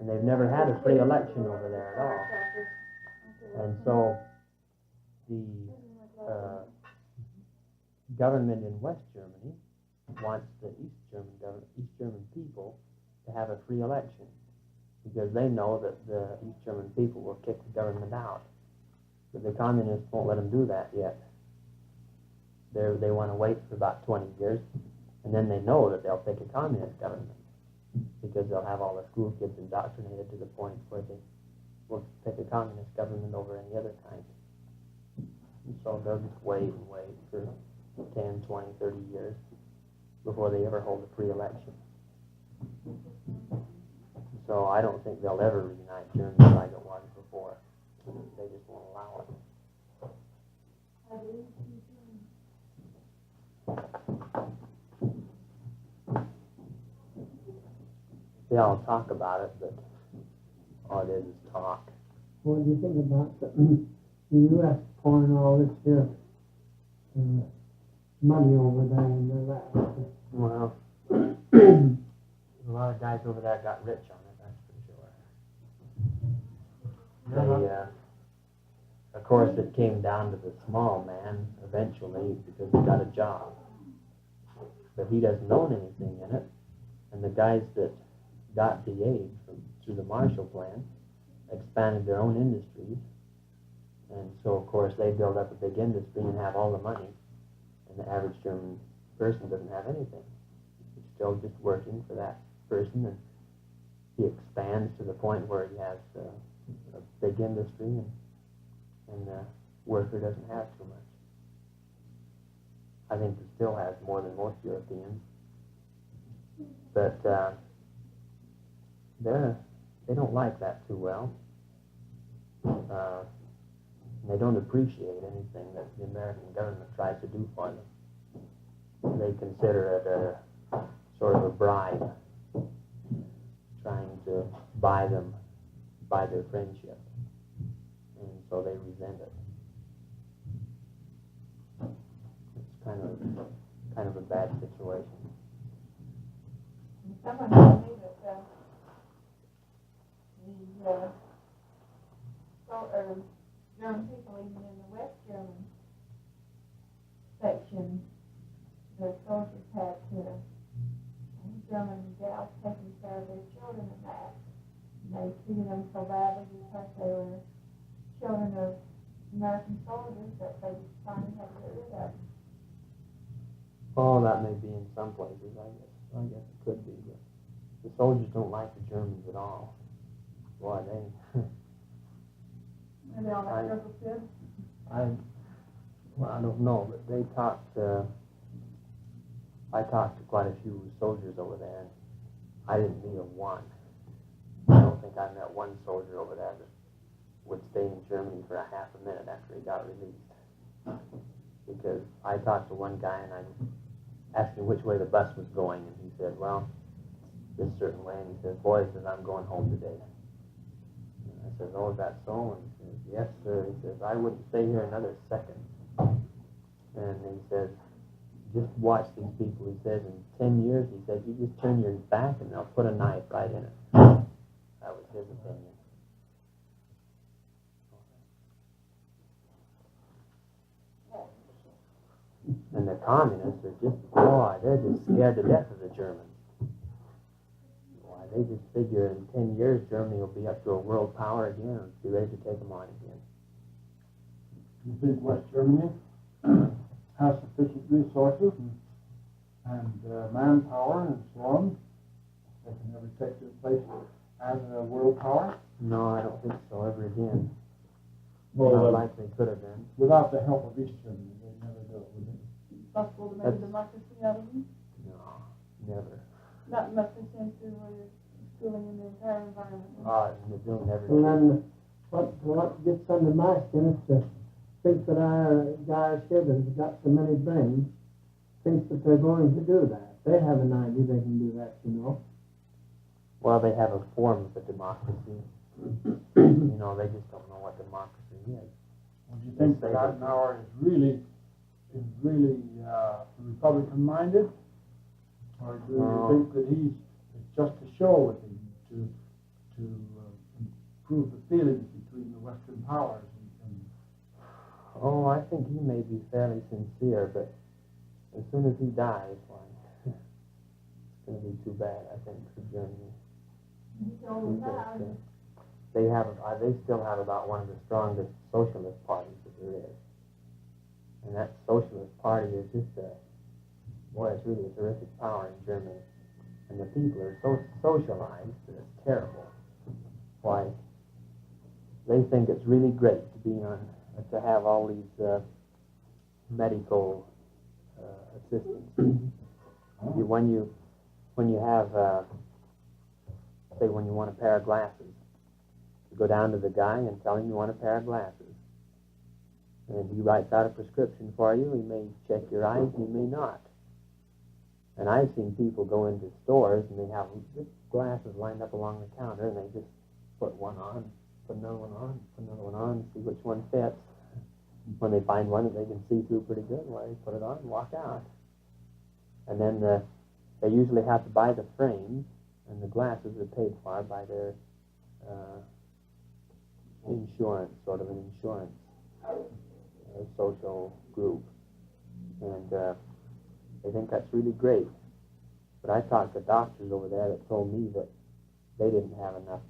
and they've never had a free election over there at all. And so the government in West Germany wants the East German people to have a free election, because they know that the East German people will kick the government out. But the communists won't let them do that yet. They want to wait for about 20 years, and then they know that they'll pick a communist government, because they'll have all the school kids indoctrinated to the point where they will pick a communist government over any other kind. And so they'll just wait and wait for 10, 20, 30 years before they ever hold a free election. So I don't think they'll ever reunite Germany like it was before. They just won't allow it. They all talk about it, but all it is talk. What do you think about the U.S. pouring all this here money over there in their laps? Well, a lot of guys over there got rich on it, that's for sure. They, of course, it came down to the small man eventually because he got a job. But he doesn't own anything in it. And the guys that got the aid through the Marshall Plan expanded their own industries. And so, of course, they build up a big industry and have all the money. And the average German person doesn't have anything. He's still just working for that person, and he expands to the point where he has a big industry, and the worker doesn't have too much. I think he still has more than most Europeans, but they don't like that too well. They don't appreciate anything that the American government tries to do for them. They consider it a sort of a bribe, trying to buy their friendship, and so they resent it. It's kind of a bad situation. Someone told me that German people, even in the West German section, the soldiers had German gals taking care of their children and that. And they treated them so badly because they were children of American soldiers that they finally had to get rid of them. Oh, that may be in some places, I guess it could be, but the soldiers don't like the Germans at all. Boy, they... And they all like girls with kids? I don't know, but they talked, I talked to quite a few soldiers over there, and I didn't meet one. I don't think I met one soldier over there that would stay in Germany for a half a minute after he got released. Because I talked to one guy, and I asked him which way the bus was going, and he said, well, this certain way, and he said, boy, he says, I'm going home today. And I said, oh, is that so? And he says, yes, sir. He says, I wouldn't stay here another second. And he says, just watch these people. He says, in 10 years, he says, you just turn your back and they'll put a knife right in it. That was his opinion. And the communists are just, boy, they're just scared to death of the Germans. Boy, they just figure in 10 years Germany will be up to a world power again and be ready to take them on again. You think West Germany has sufficient resources and manpower and so on? They can never take their place as a world power? No, I don't think so ever again. Well, Not like they could have been. Without the help of East Germany, they'd never do it, would they? Possible to make a democracy out of them? No, never. Not much sense to where you're schooling in the entire environment. They'll never And then what gets under my skin is to think that our guys here that have got so many brains think that they're going to do that. They have an idea they can do that, you know. Well, they have a form of a democracy. You know, they just don't know what democracy is. Well, do you think that Eisenhower is really Republican-minded? Or do you think that he's just a show with him to improve the feelings between the Western powers. Oh, I think he may be fairly sincere, but as soon as he dies, why, it's going to be too bad, I think, for Germany. He's old now. They still have about one of the strongest socialist parties that there is. And that socialist party is just it's really a terrific power in Germany. And the people are so socialized that it's terrible. Why, they think it's really great to have all these medical assistants. When you have, say, when you want a pair of glasses, you go down to the guy and tell him you want a pair of glasses. And he writes out a prescription for you. He may check your eyes, and he may not. And I've seen people go into stores and they have glasses lined up along the counter, and they just put one on, put another one on, put another one on, see which one fits. When they find one that they can see through pretty good, well, they put it on and walk out. And then they usually have to buy the frames, and the glasses are paid for by their insurance, sort of an insurance social group. And they think that's really great. But I talked to doctors over there that told me that they didn't have enough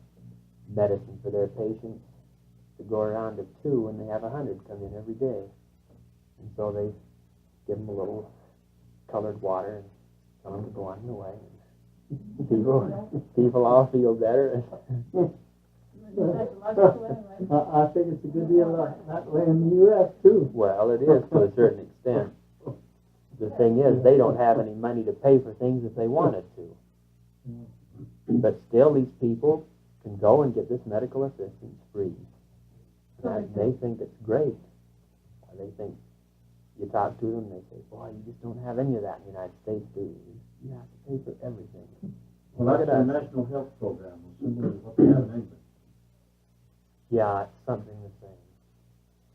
medicine for their patients to go around to 2, and they have 100 come in every day. And so they give them a little colored water and tell them to go on their way. And people all feel better. I think it's a good deal that way in the U.S. too. Well, it is to a certain extent. The thing is, they don't have any money to pay for things if they wanted to. But still, these people can go and get this medical assistance free. And they think it's great. They think, you talk to them, they say, boy, you just don't have any of that in the United States, do you? You have to pay for everything. Well, that's the National Health Program, similar to what they have in England. Yeah, it's something the same.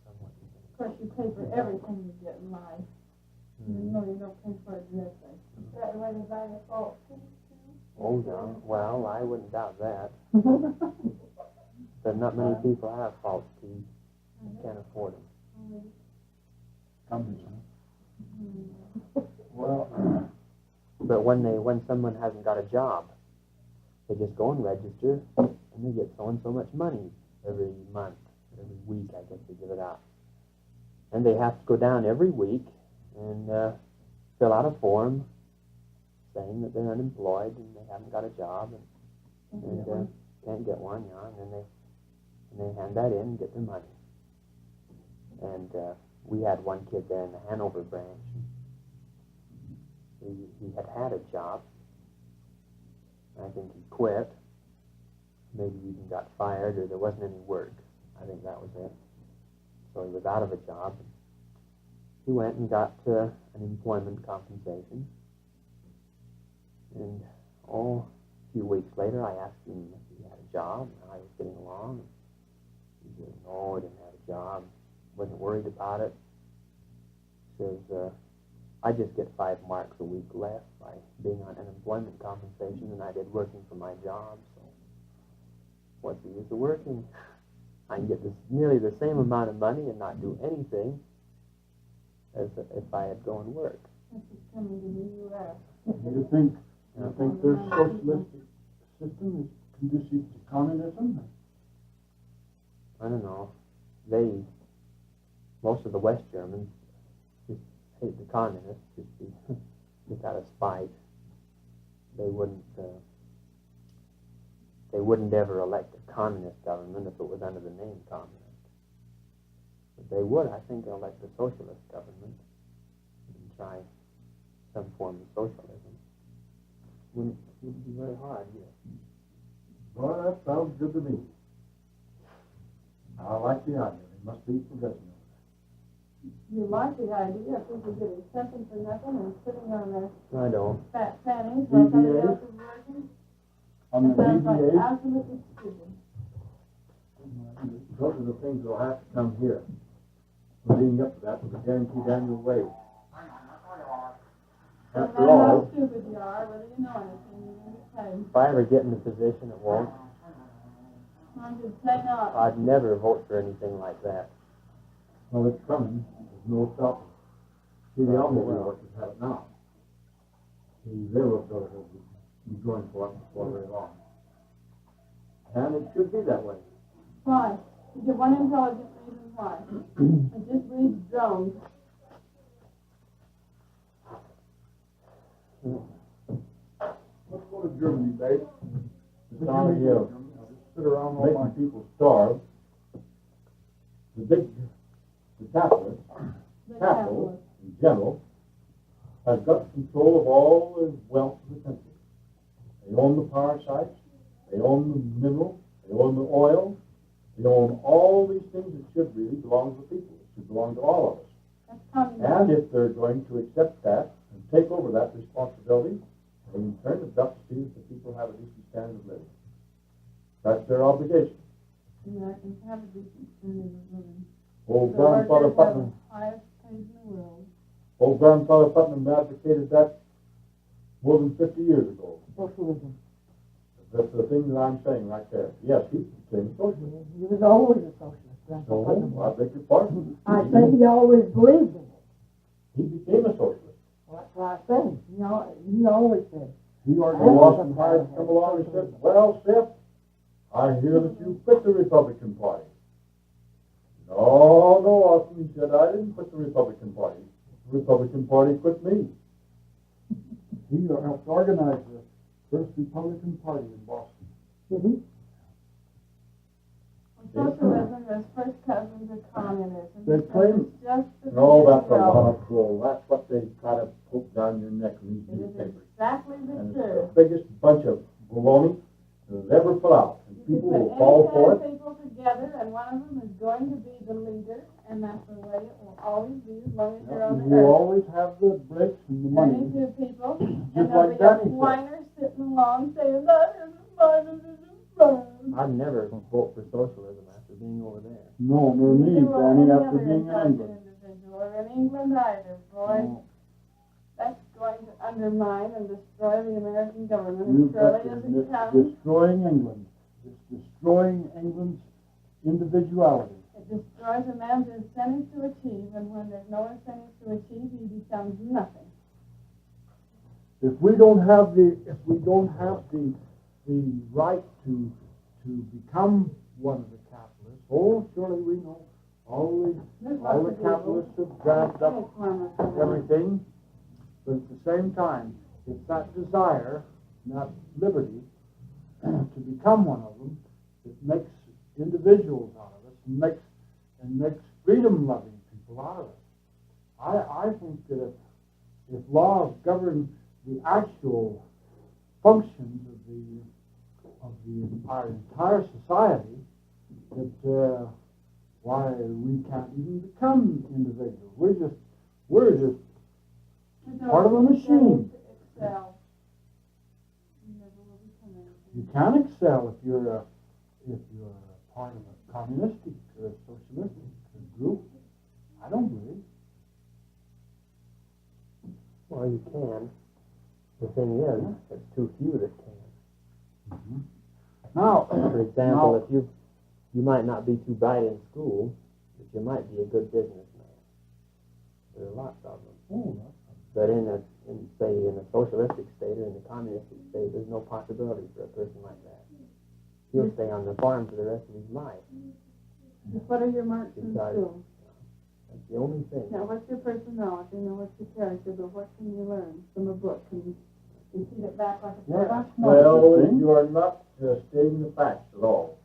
Somewhat the same. Of course, you pay for everything you get in life. You know you don't pay for it in this thing. Is that the way they buy the false teeth, too? Oh, yeah. Well, I wouldn't doubt that. But not many people have false teeth. Can't afford them. Well, but when someone hasn't got a job, they just go and register, and they get so and so much money every month, every week, I guess they give it out. And they have to go down every week and fill out a form saying that they're unemployed and they haven't got a job and can't get one, and then they hand that in and get their money. And we had one kid there in the Hanover branch. He had a job. I think he quit. Maybe even got fired, or there wasn't any work. I think that was it. So he was out of a job. He went and got an employment compensation. And a few weeks later, I asked him if he had a job, and how he was getting along. He said, no, he didn't have a job. Wasn't worried about it. He says, I just get 5 marks a week less by being on unemployment compensation than I did working for my job. So what's the use of working? I can get nearly the same amount of money and not do anything as if I had gone and work. This is coming to the U.S. do you think their socialistic system is conducive to communism? I don't know. Most of the West Germans just hate the communists just out of spite. They wouldn't ever elect a communist government if it was under the name communist. But they would, I think, elect a socialist government and try some form of socialism. Wouldn't be very hard, yes. Well, that sounds good to me. I like the idea. They must be progressive. You like the idea of people getting something for nothing and sitting on their I don't. fat fannies while somebody else is working? On the That sounds like DBA, absolutely stupid. those are the things that will have to come here. Leading up to that with a guaranteed annual wage. No After matter how all, stupid you are, whether you know anything, you're going to be paid. If I ever get in the position, it won't. I'm just saying no. I'd never vote for anything like that. Well, it's coming. There's no stopping. See, the automobile workers have it now. The railroad builders will be going for it before very long. And it should be that way. Why? You get one intelligent reason why. It just reads drones. Let's go to Germany, babe. The town here. Just sit around making people starve. The capitalist, capital in general, has got control of all the wealth of the country. They own the power sites, they own the minerals, they own the oil, they own all these things that should really belong to the people. It should belong to all of us. That's communism. And if they're going to accept that and take over that responsibility, they in turn have got to see that the people have a decent standard of living. That's their obligation. Americans have a decent standard of living. Old The grandfather workers have Putnam, the highest paid in the world. old grandfather Putnam advocated that more than 50 years ago. Socialism. That's the thing that I'm saying right there. Yes, he became a socialist. He was always a socialist. No, I beg your pardon. I say he always believed in it. He became a socialist. Well, that's what I say. He always said. He or Washington Hyde come along and said, "Well, Seth, I hear that you quit the Republican Party." No, Austin, he said, "I didn't quit the Republican Party. The Republican Party quit me." He helped organize the first Republican Party in Boston. Mm-hmm. Socialism is first cousin to communism. They claim- It's just the No, that's a beginning. lot of bull. That's what they try to poke down your neck in these It is newspapers. exactly the And it's truth. the biggest bunch of baloney that was ever put out. And You people can will put fall any for kind it. of people together, and one of them is going to be the leader, and that's the way it will always be as long as you're on the You earth. always have the breaks and the money. 22 people, and Just there'll like be a Danny said. whiner sitting along saying, that isn't mine, this isn't mine. I'd never vote for socialism after being over there. No, nor me, Neither will Danny, any after other being in intelligent England. individual, or in England either, boy. No. That's going to undermine and destroy the American government You as surely betcha. as And it it's comes. destroying England. It's destroying England's individuality. It destroys a man's incentive to achieve, and when there's no incentive to achieve, he becomes nothing. If we don't have the right to become one of the capitalists, surely we know all the capitalists have grabbed up everything, but at the same time, it's that desire, that liberty, to become one of them that makes individuals out of us and makes freedom-loving people out of us. I think that if laws govern the actual functions of our entire society, that why we can't even become individuals. We're just part of a machine. Excel. You never will become anything. You can excel if you're a part of a communistic or socialistic group. I don't believe. Well, you can. The thing is, there's too few that can. Now, For example, if you might not be too bright in school, but you might be a good businessman. There are lots of them. But in a socialistic state or in a communistic state, there's no possibility for a person like that. He'll stay on the farm for the rest of his life. What are your marks in Because- school? That's the only thing. Now, what's your personality? Now, what's your character? But what can you learn from a book? Can you repeat it back like a Yeah. book? Well, you are not stating the facts at all.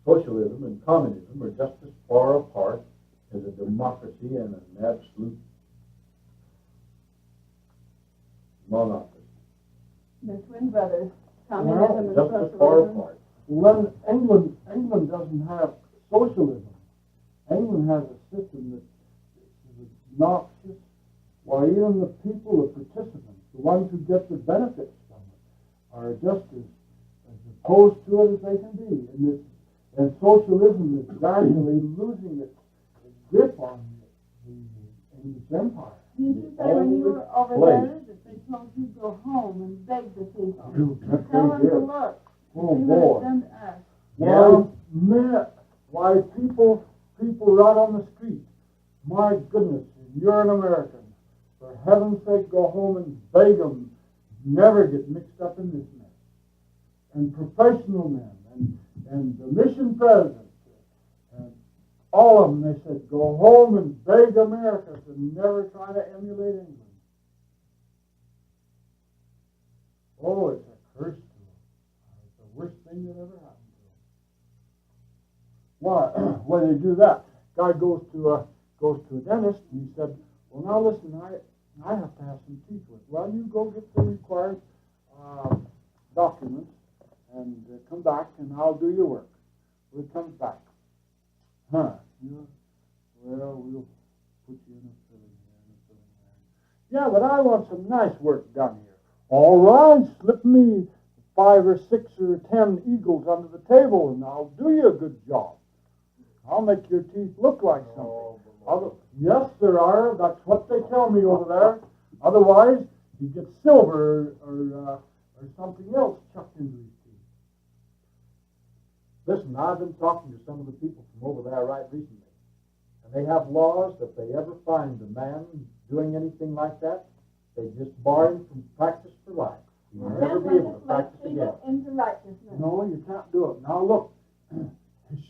Socialism and communism are just as far apart as a democracy and an absolute monarchy. They're twin brothers. Communism and Just as far socialism. apart. Well, England doesn't have socialism. England has a system that is obnoxious, while even the people, the participants, the ones who get the benefits from it, are just as opposed to it as they can be. And socialism is gradually losing its grip on the English Empire. Did you say when you were over there that they told you to go home and beg the people? That's Tell right them to there. look. Oh, See what boy. it's done to us. Well, Man, why people right on the street. My goodness, you're an American. For heaven's sake, go home and beg them. Never get mixed up in this mess. And professional men, and the mission president, and all of them, they said, go home and beg America to never try to emulate England. Oh, it's a curse to them. It's the worst thing that ever happened to them. Why do they do that? Guy goes to a dentist, and he said, well, now listen, I have to have some teeth with. Well, you go get the required documents and come back, and I'll do your work. Well, it comes back. Well, we'll put you in a filling here and a filling there. Yeah, but I want some nice work done here. All right, slip me 5 or 6 or 10 eagles under the table, and I'll do you a good job. I'll make your teeth look like something. Yes, sir, Ira. That's what they tell me over there. Otherwise, he gets silver or something else chucked into his teeth. Listen, I've been talking to some of the people from over there right recently, and they have laws that if they ever find a man doing anything like that, they just bar him from practice for life. He'll never be able to practice again. Into righteousness. No, you can't do it. Now, look,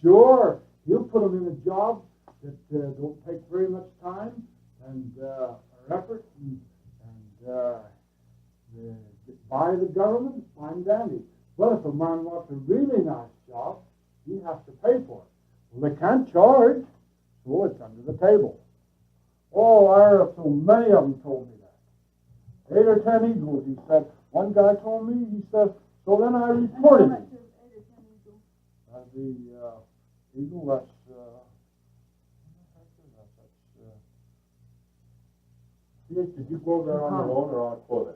sure, he'll put them in a job that don't take very much time and or effort and get by the government, fine dandy. But if a man wants a really nice job, he has to pay for it. Well, they can't charge, so it's under the table. Oh, Ira, so many of them told me that. 8 or 10 eagles, he said. One guy told me, he said, so then I reported him. The eagle, that's Did you go there on your own or on a quota?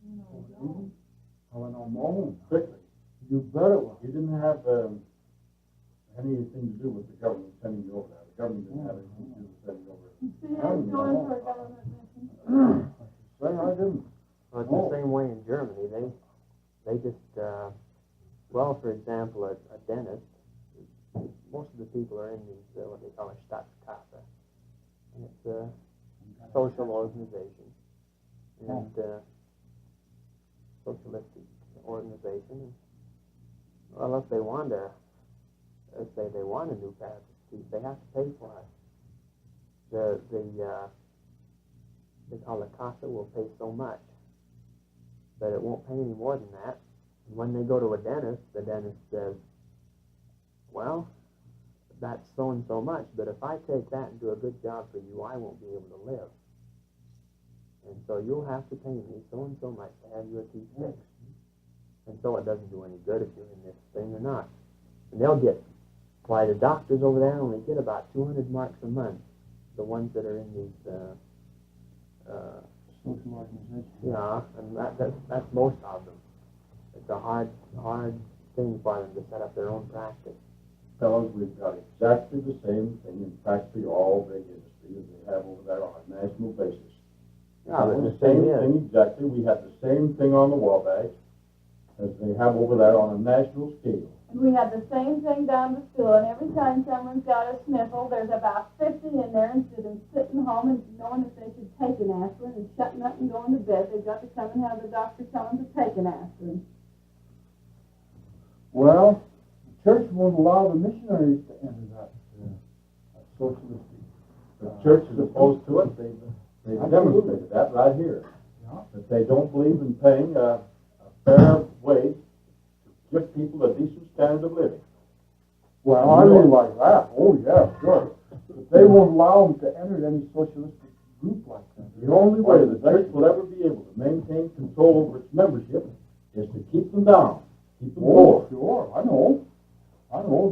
No. I went on my own. Quickly. You bet it was. You didn't have anything to do with the government sending you over there. The government didn't have anything to do with sending you over there. See, that's going for a government mission. I didn't. Well, it's the same way in Germany. They just, well, for example, a dentist, most of the people are in these, what they call a Staatskasse. And it's a social organization. And socialistic organization. Well, if they want to, let's say they want a new pair of teeth, they have to pay for it. They call the Casa will pay so much, but it won't pay any more than that. And when they go to a dentist, the dentist says, well, that's so and so much, but if I take that and do a good job for you, I won't be able to live. And so you'll have to pay me so and so much to have your teeth fixed. And so it doesn't do any good if you're in this thing or not. And they'll get, why the doctors over there only get about 200 marks a month, the ones that are in these Social organization. yeah, and that's most of them. It's a hard thing for them to set up their own practice. Fellows, we've got exactly the same thing in practically all big industry as they have over there on a national basis. Yeah, but the the same thing is, thing exactly. We have the same thing on the Wabash as they have over there on a national scale. And we have the same thing down to school, and every time someone's got a sniffle, there's about 50 in there instead of sitting home and knowing if they should take an aspirin and shutting up and going to bed. They've got to come and have the doctor tell them to take an aspirin. Well, the church won't allow the missionaries to enter that socialistic. The church is opposed to it. They've demonstrated that right here. Yeah. That they don't believe in paying a fair wage to give people a decent standard of living. Well, I realize that. Oh, yeah, sure. But they won't allow them to enter any socialistic group like that. The only way the church will ever be able to maintain control over its membership is to keep them down, keep them poor. Sure, I know.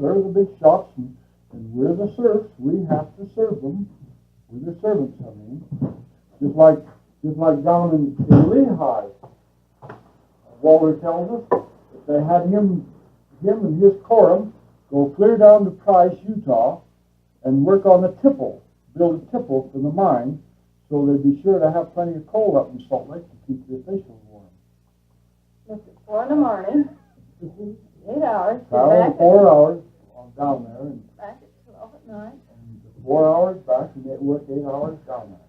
They're the big shots, and we're the serfs. We have to serve them. We're the servants, I mean. Just like down in Lehigh, Walter tells us that they had him and his quorum go clear down to Price, Utah, and work on the tipple, build a tipple for the mine, so they'd be sure to have plenty of coal up in Salt Lake to keep the officials warm. It's at 4 in the morning. 8 hours. Get traveling back 4 hours on down there, and back at 12 at night. 4 hours back, and they work 8 hours down there.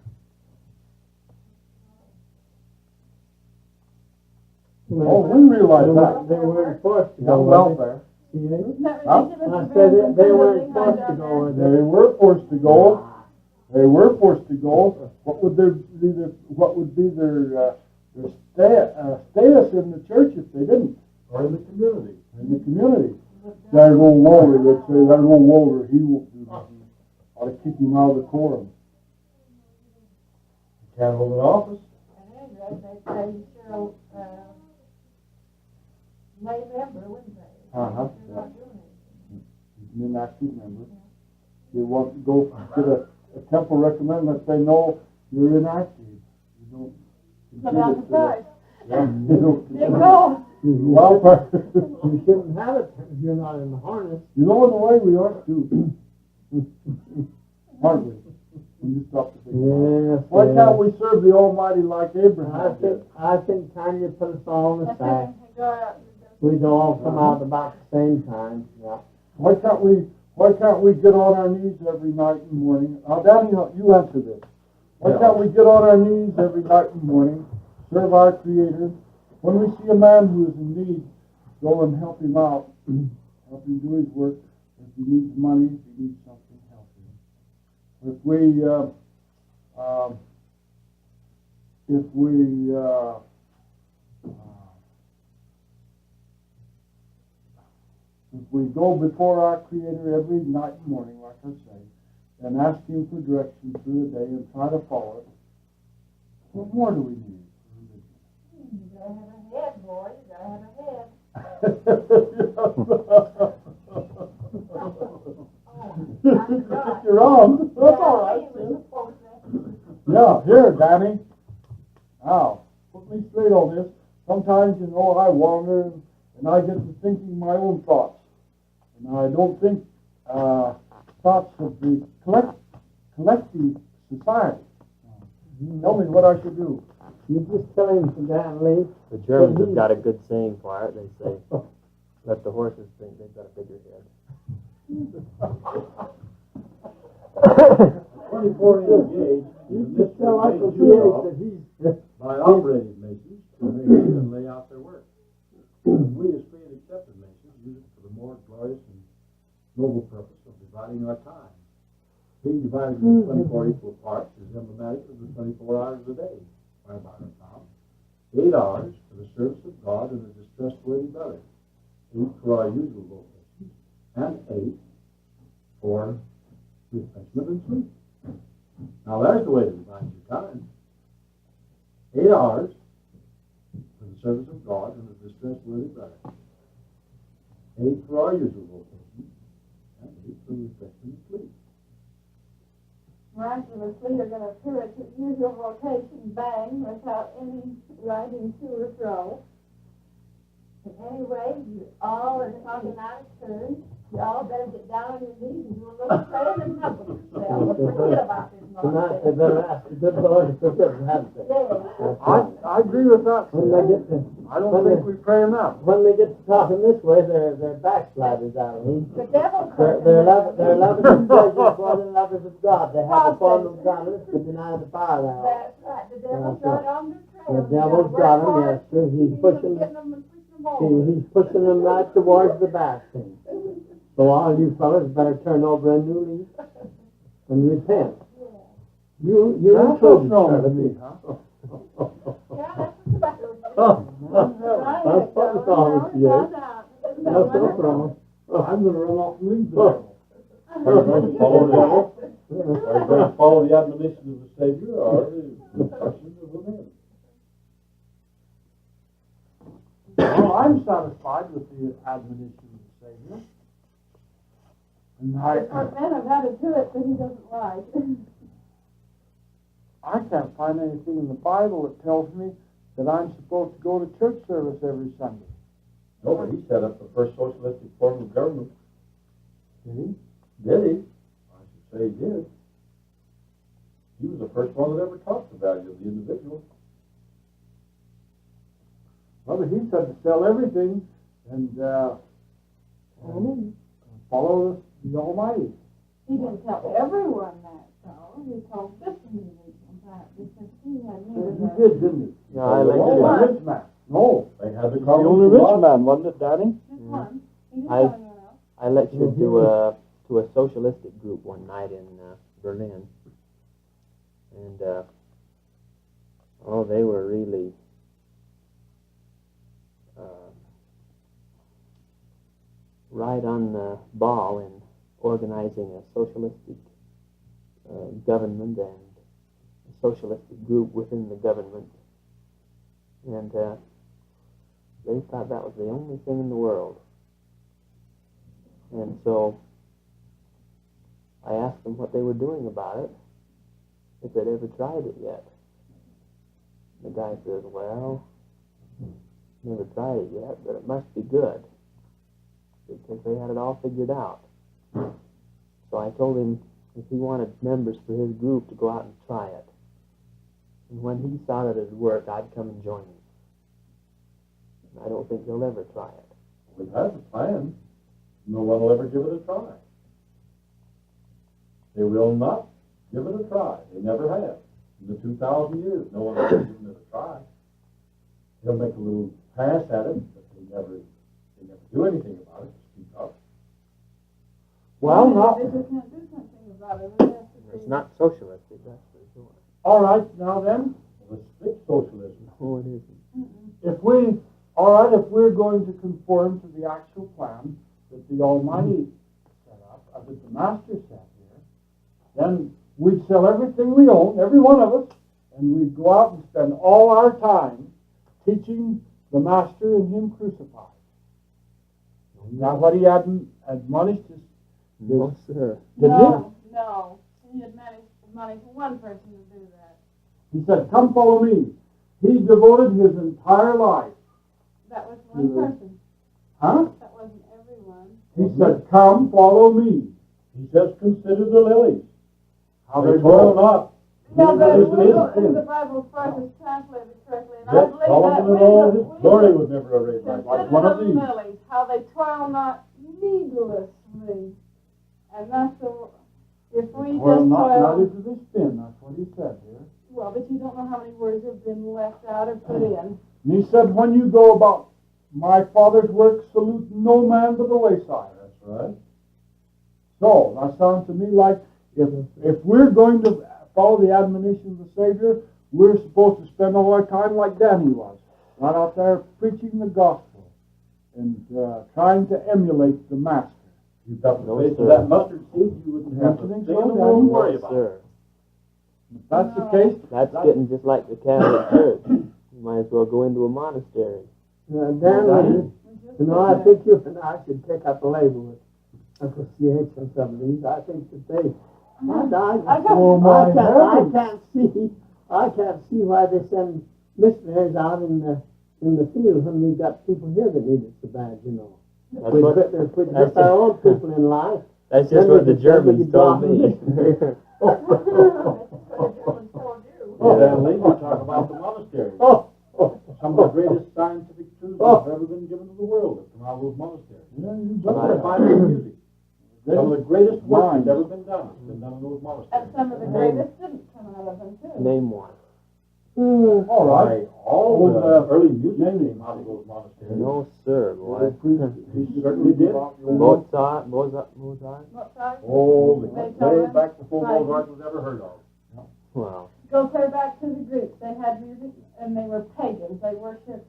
Oh, we realize that. They weren't forced to go. Young were welfare. they? See, Isn't that Huh? ridiculous? I The said bills they and weren't everything forced to down go, there? were They they? were forced to go. They were forced to go. What would be their status in the church if they didn't? Or in the community. In the community. There's old Walter, they'd say, there's old Walter, he won't do nothing. Ought to kick him out of the quorum. You can't hold an office. At any rate, they say you sure, lay member, wouldn't they? Uh-huh. You're not doing anything. He's an inactive member. You want to go get a temple recommend, let's say, no, you're inactive. You don't. Come out the price. Yeah, you don't. They go. Well, You shouldn't have it if you're not in the harness. you know, in a way, we ought to. Aren't we? When you stop to think. Yes. Why yes. can't we serve the Almighty like Abraham did? I think Tanya put us all in the sack. Go out and We'd all come out about the same time. Yeah. Why can't we get on our knees every night and morning? Now, Danny, you answer this. Why Yeah. can't we get on our knees every night and morning, serve our Creator? When we see a man who is in need, go and help him out, help him do his work. If he needs money, if he needs something, help him. If we go before our Creator every night and morning, like I say, and ask Him for direction through the day and try to follow it, what more do we need? You gotta have a head, boy. You gotta have a head. You're on. That's all right. Yeah, here, Danny. Now, put me straight on this. Sometimes, you know, I wander and I get to thinking my own thoughts. And I don't think thoughts of the collective society. Tell me what I should do. You just tell him to down, Lee. The Germans have got a good saying for it. They say, let the horses think they've got a bigger head. 24-inch gauge. You just tell Uncle Made T.H. use of that he's by operating masons to make and lay out their work. We as free and accepted masons use it for the more glorious and noble purpose of dividing our time. Being divided into 24 equal parts is emblematic of the 24 hours a day, whereby are found 8 hours for the service of God and the distressed worthy brother, 8 for our usual vocations, and 8 for refreshment and sleep. Now there's the way to divide your time. 8 hours for the service of God and the distressed worthy brother, 8 for our usual vocations, and 8 for refreshment and sleep. Miraculously, you're going to do it to usual rotation, bang, without any riding to or fro. And anyway, you all are talking out of turn. You all better get down on your knees and do a little prayer and humble yourself. Forget about this tonight. They nonsense. better ask the good Lord to forgive them, haven't they? Yeah. I agree with that. When they get to I don't think we pray enough. when they get to talking this way, they're backsliders out of me. The devil's They're lovers of pleasure more than lovers of God. They have a form of godliness but deny the power thereof. That's right. The devil's got on their trail. The devil's got them, yes, sir. He's pushing He's pushing them right towards the bastion. So all you fellas better turn over a new leaf and repent. You That's what's wrong with me, huh? That's what's wrong with you. That's what's wrong. I'm going to run off and leave Are you going to follow the Are you going to follow the admonition of the Savior or the instructions of the man? Well, I'm satisfied with the admonition of the Savior. And Men have had to do it, but he doesn't like. I can't find anything in the Bible that tells me that I'm supposed to go to church service every Sunday. No, but he set up the first socialistic form of government. Did he? Did he? I should say he did. He was the first one that ever taught the value of the individual. Well, but he said to sell everything and follow the Almighty. He didn't tell everyone that, though. He told this individual that because he had He needed did, didn't he? Yeah, I The elected one. rich man. No, They had to the call only him rich what? man, wasn't it, Danny? just one. He didn't I- tell anyone else. I lectured to a socialistic group one night in Berlin, and they were really right on the ball in organizing a socialistic government and a socialistic group within the government, and they thought that was the only thing in the world. And so I asked them what they were doing about it, if they'd ever tried it yet. The guy says, well, never tried it yet, but it must be good, because they had it all figured out. So I told him if he wanted members for his group to go out and try it. And when he saw that it would work, I'd come and join him. And I don't think they'll ever try it. We have a plan. No one will ever give it a try. They will not give it a try. They never have. In the 2,000 years, no one has ever given it a try. They'll make a little pass at it, but they never do anything about it to speak up. Well, They just can't do something about it. It has to be- It's not socialistic, that's for sure. all right, now then, Let's fix socialism. Oh, it isn't. if we're going to conform to the actual plan that the Almighty set up, that the Master set here, then we'd sell everything we own, every one of us, and we'd go out and spend all our time teaching the Master and Him crucified. Now, what he had admonished us, No, sir. didn't No. He had managed money for one person to do that. he? He said, come follow me. He devoted his entire life. That was one Mhm. person. Huh? That wasn't everyone. He said, come follow me. He says, consider the lilies. How They they toil grow. not. No, but Neither we is don't, sin. the Bible first is translated correctly, and I Yet believe Solomon that in all his we glory was never arrayed like consider one of the these. lilies, how they toil not needlessly. And that's the, if we just Well, not toil, neither do they spin. That's what he said here. well, but you don't know how many words have been left out or put in. And he said, when you go about my Father's work, salute no man but the wayside. That's right. So, that sounds to me like if we're going to follow the admonition of the Savior, we're supposed to spend all our time like Danny was, right out there preaching the gospel and trying to emulate the Master. You've got the No, faith sir. of that mustard seed, you wouldn't have Don't to you think think so, to Danny? worry No, about it. sir. If that's the case, That's getting just like the Catholic Church. You might as well go into a monastery. Dan, I think you and I should take up a labor with association some of these. I think that they, Oh, my heavens. I can't see why they send missionaries out in the field when we've got people here that need it so bad, you know. That's We what, put that's our own people in life. that's just what the Germans told me. Well, then later talk about the monasteries. Oh, Some of the greatest scientific truths that have ever been given to the world have come out of those monasteries. yeah, you Some of the bet. finest music. Some of the greatest work Minds. that's ever been done has been done in those monasteries. And some of the greatest didn't come out of them, too. Name one. All right. All the Oh, early music came out of those monasteries. No, sir, boy. He certainly did. Mozart. Mozart? Oh, Beethoven, way back before Haydn. Mozart was ever heard of. Well, Go clear back to the Greeks. They had music, and they were pagans. They worshipped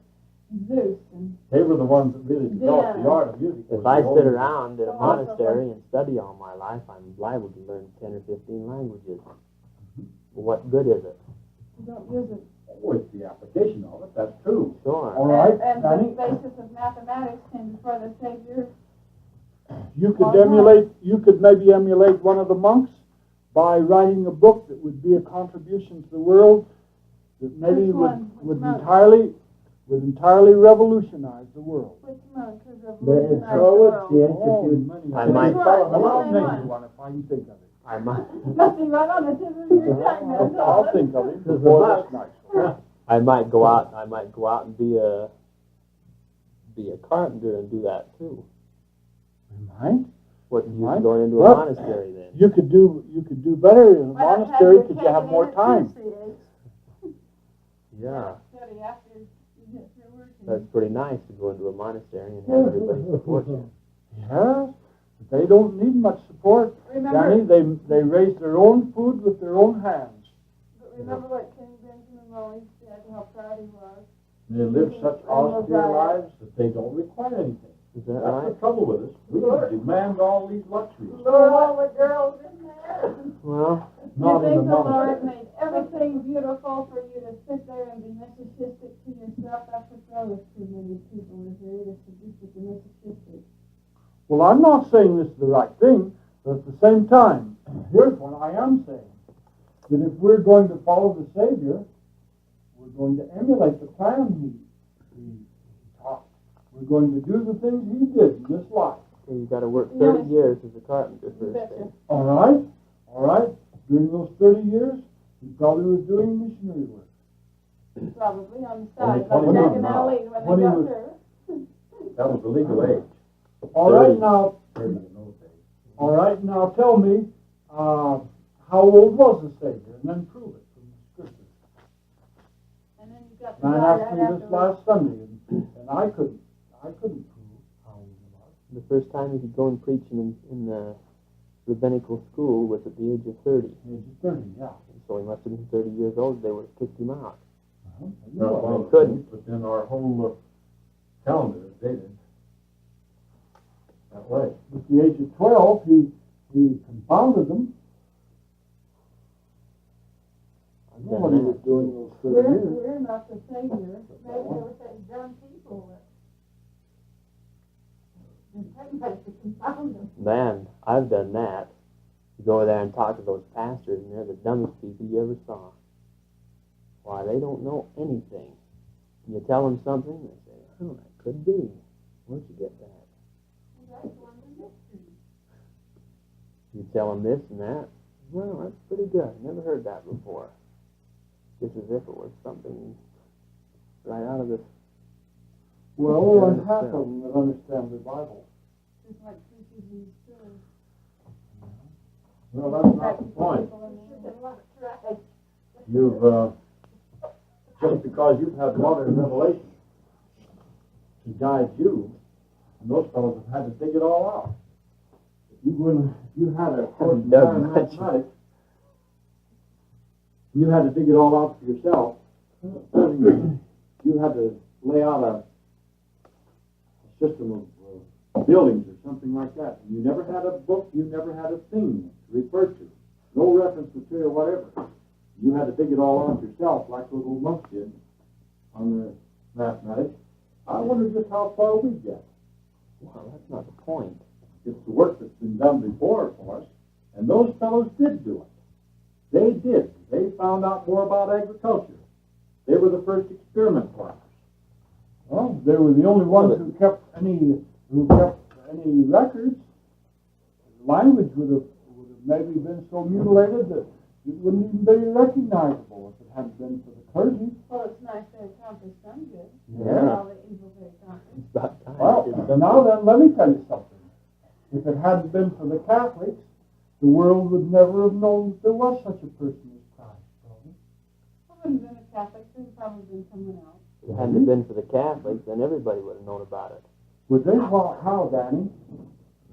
Zeus. And They were the ones that really developed Yeah. the art of music. if was I the sit old- around in a monastery and study all my life, I'm liable to learn 10 or 15 languages. Well, what good is it? you don't use it. Oh, it's the application of it, that's true. Sure. All right, And Danny. the basis of mathematics came before the Savior. You could maybe emulate one of the monks by writing a book that would be a contribution to the world that maybe Which one? Which would monk? entirely revolutionize the world. Which monk has But it's revolutionized the so world? it's the Institute. Many I of them. might- I'll Which name one? you one if I can think of it. I might, Must be right on the tip of your tongue now, I'll don't think of it There's a before box. this night. I might go out and be a carpenter and do that too. Right? What's the use Right. of going into a Well, monastery then? You could do better in a monastery because you have more time. Yeah, Study after you get through working. that's pretty nice to go into a monastery and have everybody support you. Yes, they don't need much support. Remember, Danny, they raise their own food with their own hands. but remember what King Benjamin always said, how proud he was. They live such austere lives that they don't require anything. Is that That's right? the trouble with us. We demand all these luxuries. Lure all the girls in there. Well, Not You in the think the Lord monastery. made everything beautiful for you to sit there and be narcissistic to yourself? That's what's wrong with too many people, is they're either sadistic or narcissistic. Well, I'm not saying this is the right thing, but at the same time, here's what I am saying. That if we're going to follow the Savior, we're going to emulate the plan he taught. We're going to do the things he did in this life. so you got to work 30 years as a carpenter You first. betcha. All right? All right? During those 30 years, he probably was doing missionary work. Probably on the Only side, like 21 Jack and now. Ali when When they he got was- through. That was the legal age. All right, 30. now, 30 in those days. all right, now tell me, how old was the Savior? And then prove it from the Scriptures. And then you got the Man guy asked right me this afterwards. last Sunday, and I couldn't prove how old he was. The first time he could go and preach in the rabbinical school was at the age of 30. Age of 30, yeah. So he must have been 30 years old. They would have kicked him out. Well, Well, they couldn't. But then our whole calendar is dated that way. At the age of 12, he confounded them. I know what he was doing those 30 years. We're not the Savior. Maybe they were saying dumb people that everybody to confound them. Man, I've done that. You go over there and talk to those pastors, and they're the dumbest people you ever saw. Why, they don't know anything. And you tell them something, they say, oh, that could be. Where'd you get that? That's one of the mysteries. You tell them this and that. Well, that's pretty good. Never heard that before. Just as if it was something right out of this. Well, only half of them that understand the Bible. Just like preachers in the schools. Well, that's not the point. You've, just because you've had modern revelation to guide you, and those fellows have had to dig it all out. If you had a course in Dug mathematics, much. you had to dig it all out for yourself. You had to lay out a system of buildings or something like that. You never had a book, you never had a thing to refer to. No reference material, whatever. You had to dig it all out yourself, like those old monks did on the mathematics. I wonder just how far we get. Well, that's not the point. It's the work that's been done before for us, and those fellows did do it. They did. They found out more about agriculture. They were the first experiment farmers. Well, they were the only ones who kept any records. Language would have maybe been so mutilated that it wouldn't even be recognizable if it hadn't been for the clergy. Well, it's nice they accomplished some good. Yeah. All the evil they accomplished. It's about time. Well, It's something. now then, let me tell you something. If it hadn't been for the Catholics, the world would never have known that there was such a person as Christ, probably. I wouldn't have been a Catholic, it would probably been someone else. If it hadn't been for the Catholics, then everybody would have known about it. Would they? How, Danny?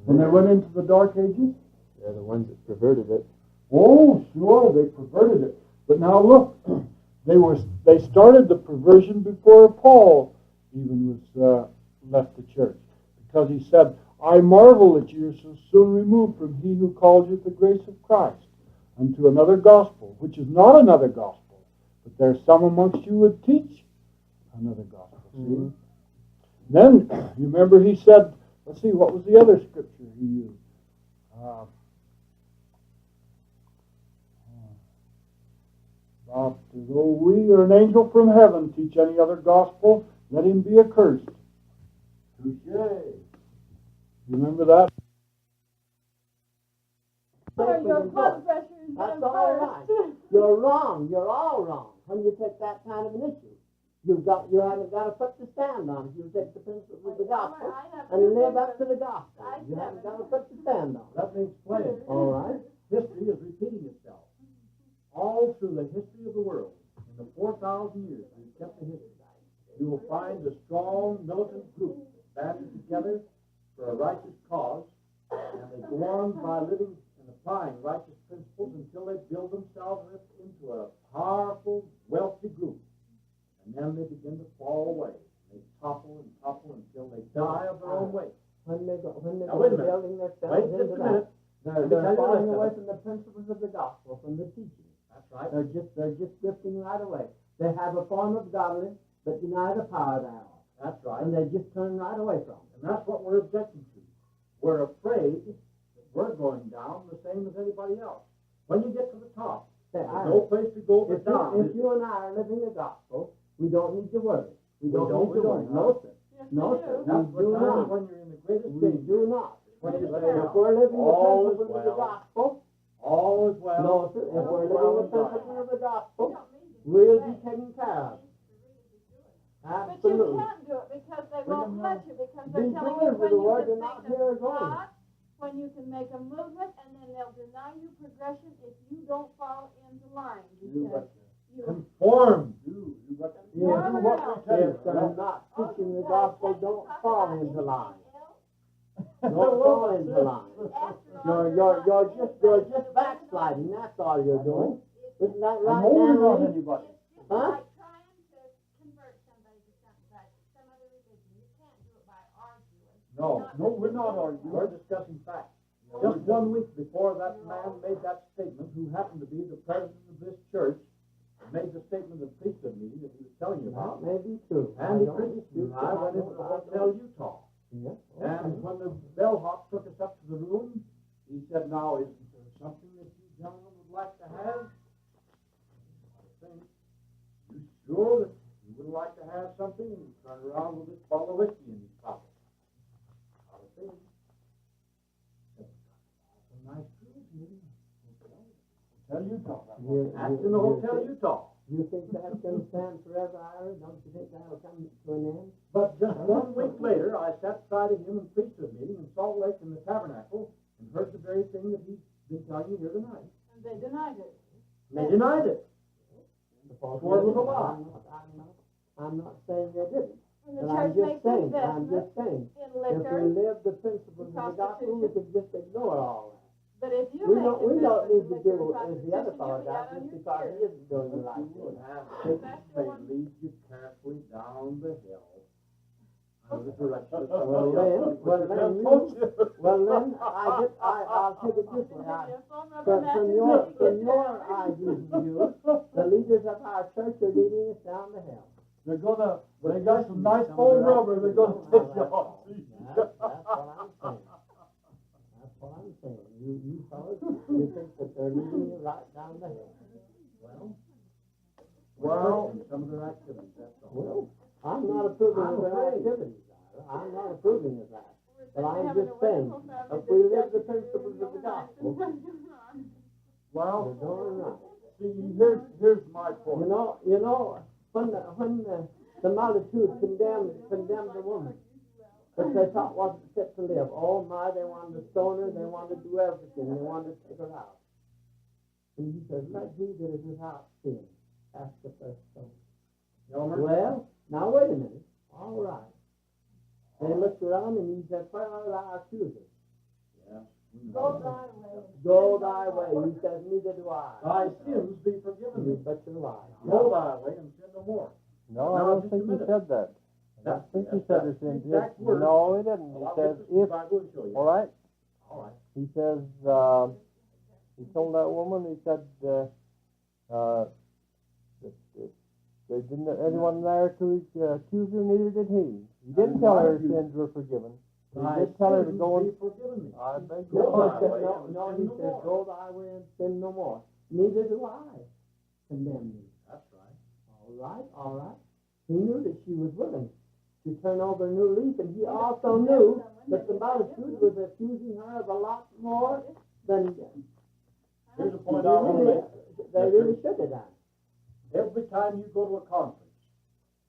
When they went into the Dark Ages? They're the ones that perverted it. Oh, sure, they perverted it. But now look, they started the perversion before Paul even was left the church, because he said, "I marvel that you are so soon removed from he who calls you the grace of Christ unto another gospel, which is not another gospel, but there are some amongst you who would teach another gospel." See? Then you remember he said, let's see, what was the other scripture he used? Though we or an angel from heaven teach any other gospel, let him be accursed. Touche. You remember that? Oh, your blood pressure is That's going all right. first. You're wrong. You're all wrong when you take that kind of an issue. You haven't got to put the stand on it. You take the principles of the gospel I and live up to the gospel. I You haven't got to never- put the stand on it. Let me explain. All right? History is repeating itself. All through the history of the world, in the 4,000 years we've kept the history, you will find a strong militant group banded together for a righteous cause, and they go on by living and applying righteous principles until they build themselves into a powerful, wealthy group. And then they begin to fall away. They topple until they die of their own weight. When they go Now, wait a minute. building Wait themselves just into a that, minute. they're Let me tell you falling the rest away of it. from the principles of the gospel, from the teaching. That's right. They're just drifting right away. They have a form of godliness, but deny the power thereof. That's right. And they just turn right away from it. And that's what we're objecting to. We're afraid that we're going down the same as anybody else. When you get to the top, Say, there's no place to go but down. if you and I are living the gospel, we don't need to worry. We don't don't, need to we worry. don't. No, sir. Yes, No, we sir. do. That's We do what time not. when you're in the greatest We danger. do not. When you Yes, say, sir. If we're living the all is principles of the well. gospel, All is well. no, sir. If all we're is well living the in God. principles of the gospel, You don't need to we'll do be that. taken care of. But you Absolutely. can't do it because they Bring won't them let you, because These they're telling doers you of when the you word can are not think here of as only. God, when you can make a movement, and then they'll deny you progression if you don't fall into line. You Because betcha. you, Conform. You betcha. If You do what we tell you. if they're not Oh, teaching you the guys, gospel, can't you don't talk fall about into anything line. else? Don't fall into line. After all, You're not just anybody, backsliding. That's all you're doing. Isn't that I'm right, holding on Natalie? anybody. It's just Huh? like trying to convert somebody to some other religion. You can't do it by arguing. No, No, we're not arguing. We're discussing facts. Just 1 week before that man made that statement, who happened to be the president of this church, made the statement of the priesthood meeting that he was telling you That about. may be true. And he I don't preached, dispute and I that. went into the hotel Utah. Yeah. And when the bellhop took us up to the room, he said, "Now, isn't there something that you gentlemen would like to have?" I think, "You sure that you would like to have something?" And he turned around with this bottle of whiskey in his pocket. I think, some nice girls here in the Tell you talk. That's in the hotel Utah. You think that's going to stand forever, Ira? Don't you think that'll come to an end? But just 1 week later, I sat beside of him in priesthood meeting in Salt Lake in the tabernacle and heard the very thing that he's been telling you here tonight. And they denied it. And they denied it. Because Swore it was a lie. I'm not saying they didn't. And the But I'm church just makes saying, I'm investments just saying, in if we liquor. live the principles of the gospel, we could just ignore all that. But if you We make don't need to investments in do liquor and as the other prostitution, fellow you'll be out does on just your because he period. isn't doing the right You would thing. have That's the they one. lead you carefully down the hill under the direction of Well, somebody then, else. I'll take it this way. Give me a foam rubber From mattress your when you get ideas there. and views, the leaders of our church are leading us down the hill. They got some nice foam rubber, they're gonna take you off. That's what I'm saying. That's what I'm saying. You fellas, you think that they're leading you right down the hill. Well, and some of their activities, that's all. Well, I'm not approving I'm of their afraid. activities, Ira. I'm not approving of that. But We're I'm having just a saying, wonderful family if we live the discussion, principles of the gospel, Well, we're doing right. See, here's my point. You know, when the multitude condemned the woman, that they thought wasn't fit to live. Oh my, they wanted to stone her, they wanted to do everything, they wanted to take her out. And he said, "Let he that is without sin cast the first stone." Elmer, Well, now wait a minute. All right. They looked around and he said, "Where are thy accusers? yeah, we Go know. thy way. Go thy way." He says, "Neither do I." Thy sins be forgiven You thee. bet your life. Go thy way and sin no more. No, Now, I don't just think a he minute. said that. I don't think he said That's it's in the exact his, word. no, he didn't. He Well, I'll says get this if, Bible and show you. all right, All right. he says, he told that woman, he said, that there didn't anyone there to accuse her, neither did he. He didn't tell her her sins were forgiven. He Thy did tell her to sins go be and, forgiven thee. I beg Go your No, he thy said, way no, and no, sin he no said, more. "Go thy way and sin no more." Neither do I condemn thee. That's right. All right. He knew that she was willing to turn over a new leaf, and he also knew that the multitude was accusing her of a lot more than Here's a point I want to make. they really should have done. Every time you go to a conference,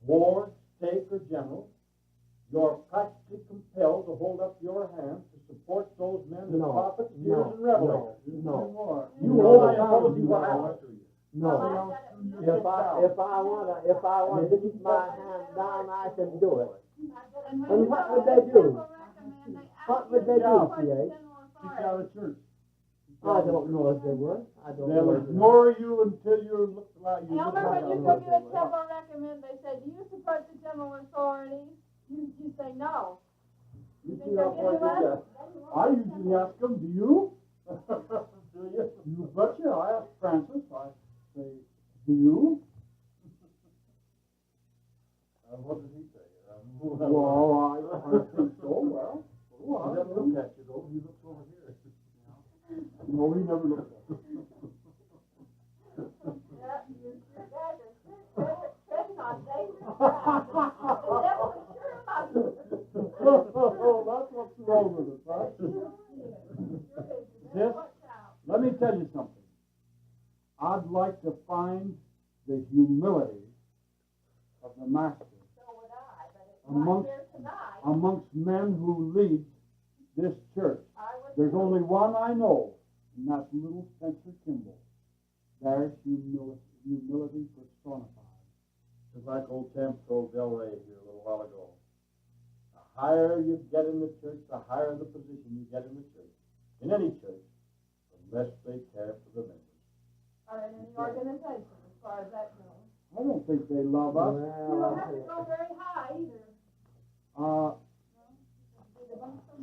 war, stake, or general, you're practically compelled to hold up your hand to support those men as prophets, seers, and revelators. No. You hold I oppose you, what happens to you? No. If I wanna keep my hand down, I can do it. And what would they do? What would they do, P.A.? Kick out of church. I don't know if they would. I don't They'll know if they would. ignore you until you look like you. Elmer, when you go get a temple recommend, they say, do you support the temple authority? You say no. You Think see they'll how give far you you up? get. I usually ask them, do you? Do you? You betcha. I ask Francis, I say, do you? What did he say? Well, I think so. Well, He doesn't look at you, though. He looks over here. no, he never looked at me. Yeah, you guys are treading on dangerous ground. The devil is sure about it. Oh, that's what's wrong with us, huh? Sure is. Sis, let me tell you something. I'd like to find the humility of the master So would I, but it's not here tonight. amongst men who lead this church. I would There's too. only one I know, and that's little Spencer Kimball. There's humility personified. Just like old Temp told Del Rey here a little while ago. The higher you get in the church, the higher the position you get in the church, in any church, the less they care for the members. Or in any organization, as far as that goes. I don't think they love us. You don't have to go very high either.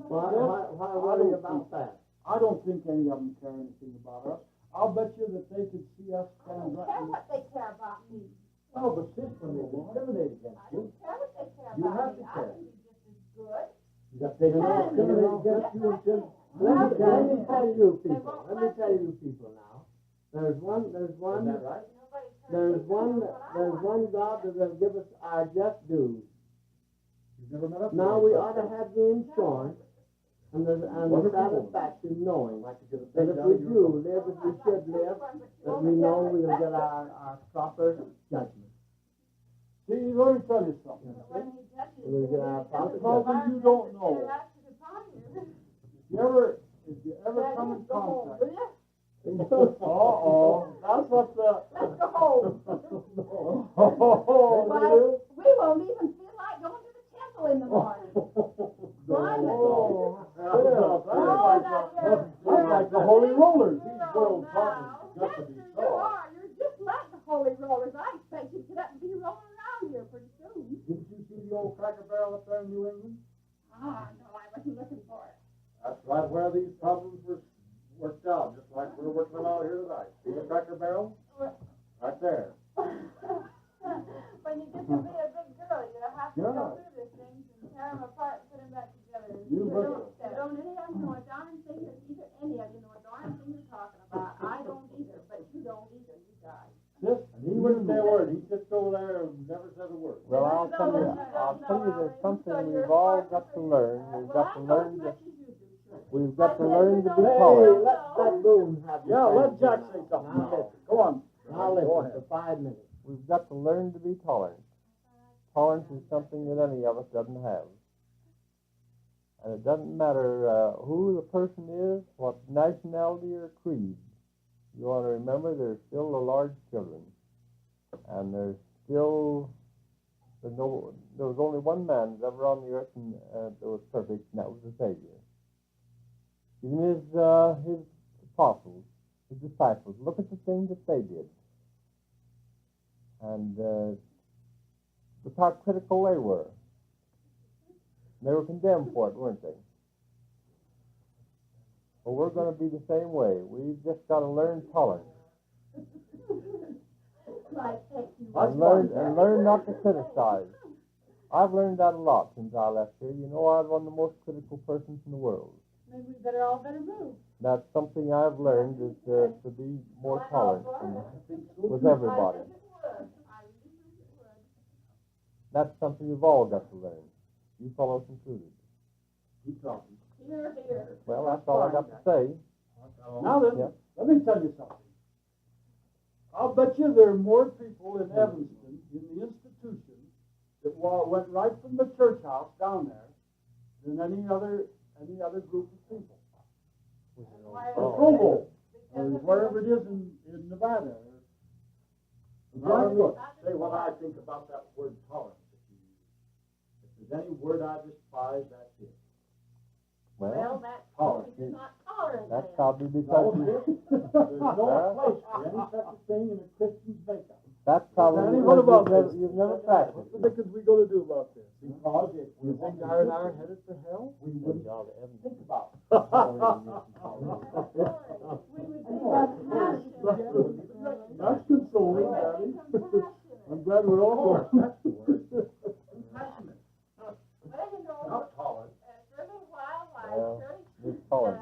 Why worry about that? I don't think any of them care anything about us. I'll bet you that they could see us I stand don't right care in what they care about me. Well, but sis, when they discriminate against I you, don't care what they care You about have me. to I care. can be just as good. they You don't know, discriminate against you until Let me tell you They people. won't Let me let tell you. you people now. There's one. Is that right? Nobody's heard There's me one. say what I There's want. one God that will give us our just dues. You've never met up Now we ought to have the insurance and the Wonderful. satisfaction knowing Like to get a that thing if down we in do your live as we should live, that we know we'll get our proper judgment. See, let me tell you something. When he judges We'll get our you, proper Something you don't know. If you ever come in contact. That's what the. Let's go home. Oh, Why, we won't even feel like going to the temple in the morning. Blimey. That's like the holy rollers. These world Now, prophets got to yes, be sir, you so. are. You're just like the holy rollers. I expect you to get up and be rolling around here pretty soon. Didn't you see the old Cracker Barrel up there in New England? Ah, no, I wasn't looking for it. That's right where these problems were worked out, just like we're working them out here tonight. See the Cracker Barrel? Right there. When you get to be a big girl, you have to go through these things and tear them apart and put them back together. You Don't any of them know a darn thing that either any of you know a darn thing you're talking about. I don't either, but you don't either, you guys. And he wouldn't say a word. He sits over there and never says a word. Well, I'll tell you there's something we've all got to learn. We've got to learn to, we've got to learn to be Hey, tolerant. let Boone have the Yeah, let time. Jack say something. Now listen. Go on. Now Go listen ahead. for 5 minutes. We've got to learn to be tolerant. Tolerance is something that any of us doesn't have. And it doesn't matter who the person is, what nationality or creed. You want to remember there's still the large children. And there's still, there was only one man that ever on the earth that was perfect, and that was the Savior. Even his apostles, his disciples, look at the things that they did. And look how critical they were. They were condemned for it, weren't they? Well, we're going to be the same way. We've just got to learn tolerance. And learn not to criticize. I've learned that a lot since I left here. You know, I'm one of the most critical persons in the world. Maybe we better move. That's something I've learned is to be more tolerant with everybody. That's something we've all got to learn. You fellows included. Keep talking. Here, here. Well, that's all I got to say. Now then, Yeah. let me tell you something. I'll bet you there are more people in Evanston, in the institution, that went right from the church house down there than any other group of people. Provo, or wherever it is in Nevada. Now, let me say what I think about that word tolerance. If there's any word I despise, that's it. Well, that's tolerance. you're not tolerant. That's then. probably No, because there's no place for any such a thing in a Christian's makeup. that's probably Danny, because what about this? you've never practiced. What the heck is we going to do about this? Because if we You think Ira and I are headed for hell? we wouldn't think about it. That's consoling, Danny. I'm glad we're all That's the word. Compassionate. Well, you know, Not tolerant. for a little while, Well, church, it's tolerant.